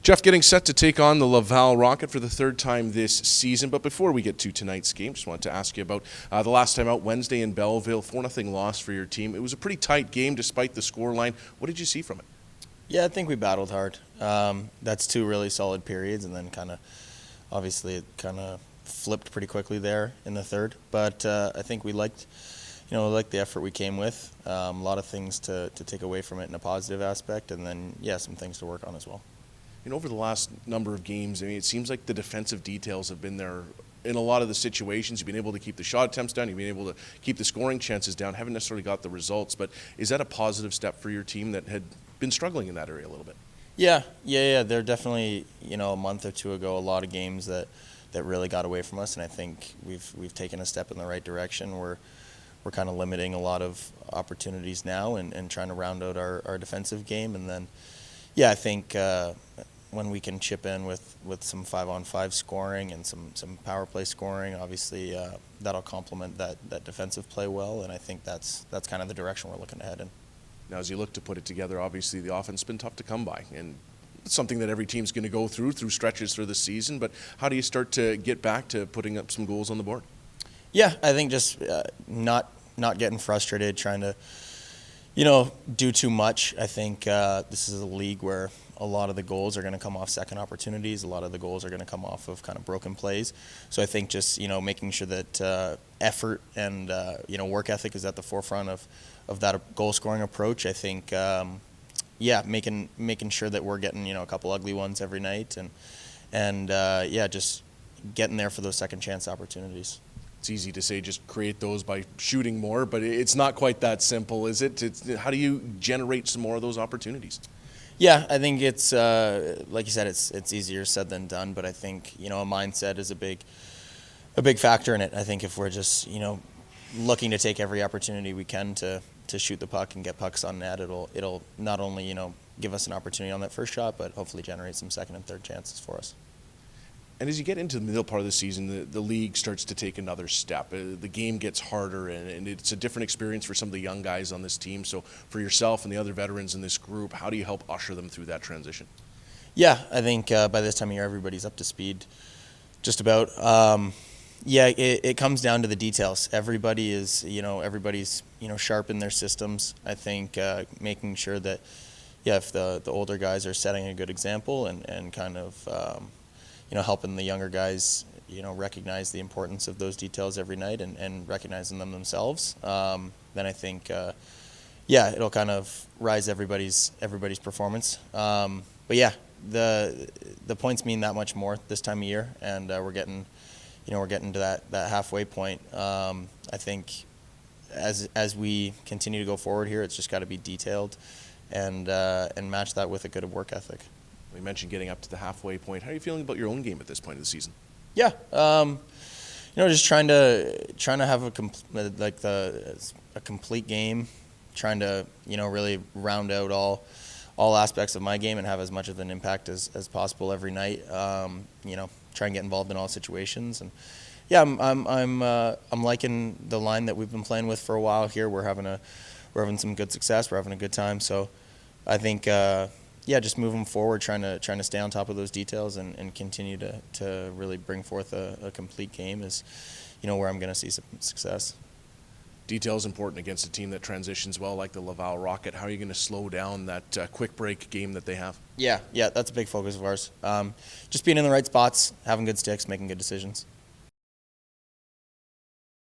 Jeff getting set to take on the Laval Rocket for the third time this season. But before we get to tonight's game, just wanted to ask you about the last time out Wednesday in Belleville, 4-0 loss for your team. It was a pretty tight game despite the scoreline. What did you see from it? Yeah, I think we battled hard. That's two really solid periods, and then obviously it flipped pretty quickly there in the third. But I think we liked the effort we came with. A lot of things to take away from it in a positive aspect, and then, some things to work on as well. Over the last number of games, it seems like the defensive details have been there in a lot of the situations. You've been able to keep the shot attempts down. You've been able to keep the scoring chances down. Haven't necessarily got the results, but is that a positive step for your team that had been struggling in that area a little bit? Yeah. There definitely, a month or two ago, a lot of games that really got away from us, and I think we've taken a step in the right direction. We're kind of limiting a lot of opportunities now and trying to round out our defensive game, and then, I think when we can chip in with some 5-on-5 scoring and some power play scoring, obviously that'll complement that defensive play well, and I think that's kind of the direction we're looking to head in. Now, as you look to put it together, obviously the offense has been tough to come by, and it's something that every team's going to go through stretches through the season, but how do you start to get back to putting up some goals on the board? Yeah, I think just not getting frustrated, trying to do too much. I think this is a league where a lot of the goals are going to come off second opportunities. A lot of the goals are going to come off of kind of broken plays. So I think just, making sure that effort and, work ethic is at the forefront of that goal scoring approach. I think, making sure that we're getting, a couple ugly ones every night and just getting there for those second chance opportunities. It's easy to say just create those by shooting more, but it's not quite that simple, is it? How do you generate some more of those opportunities? Yeah, I think it's like you said, it's easier said than done. But I think a mindset is a big factor in it. I think if we're just looking to take every opportunity we can to shoot the puck and get pucks on net, it'll not only give us an opportunity on that first shot, but hopefully generate some second and third chances for us. And as you get into the middle part of the season, the league starts to take another step. The game gets harder, and it's a different experience for some of the young guys on this team. So for yourself and the other veterans in this group, how do you help usher them through that transition? Yeah, I think by this time of year, everybody's up to speed just about. It comes down to the details. Everybody is, everybody's, sharp in their systems. I think making sure that, if the older guys are setting a good example and kind of, helping the younger guys, recognize the importance of those details every night and recognizing them themselves, then I think, it'll kind of rise everybody's performance. The points mean that much more this time of year, and we're getting to that halfway point. I think as we continue to go forward here, it's just got to be detailed and match that with a good work ethic. We mentioned getting up to the halfway point. How are you feeling about your own game at this point of the season? Yeah, just trying to have a complete game, trying to really round out all aspects of my game and have as much of an impact as possible every night. Try and get involved in all situations, and I'm liking the line that we've been playing with for a while here. We're having some good success. We're having a good time. So I think. Just moving forward, trying to stay on top of those details and continue to really bring forth a complete game is, where I'm going to see some success. Detail is important against a team that transitions well like the Laval Rocket. How are you going to slow down that quick break game that they have? Yeah, that's a big focus of ours. Just being in the right spots, having good sticks, making good decisions.